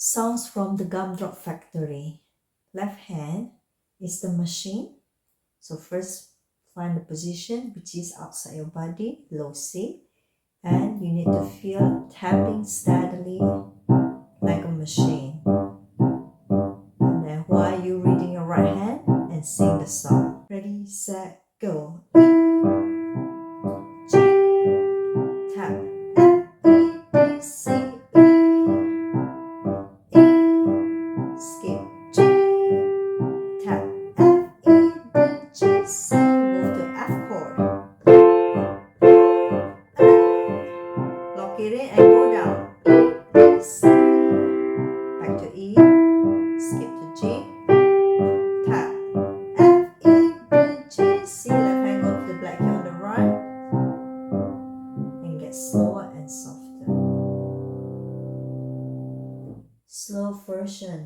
Sounds from the Gumdrop factory. Left hand is the machine. So first find the position which is outside your body, low C. And you need to feel tapping steadily like a machine. And then while you're reading your right hand and sing the song. Ready, set, go. G, tap, F, E, D, C, E, E, skip, G, tap, F, E, D, G, C, move to F chord. Lock it in and go down. E, D, C, back to E, skip to G, tap, F, E, D, G, C, left hand go to the black key on the right, and get slower and softer. Slow version.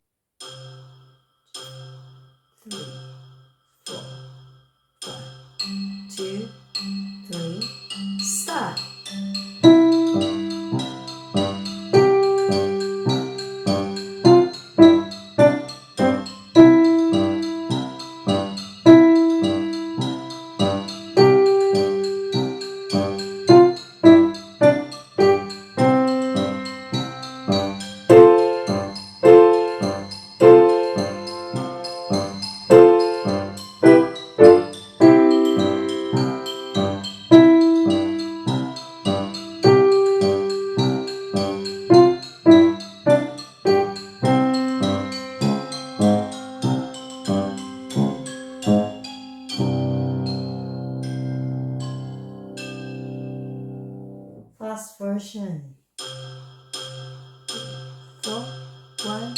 3, 4, 5, 2, 3, start. Fast version. 4, 1,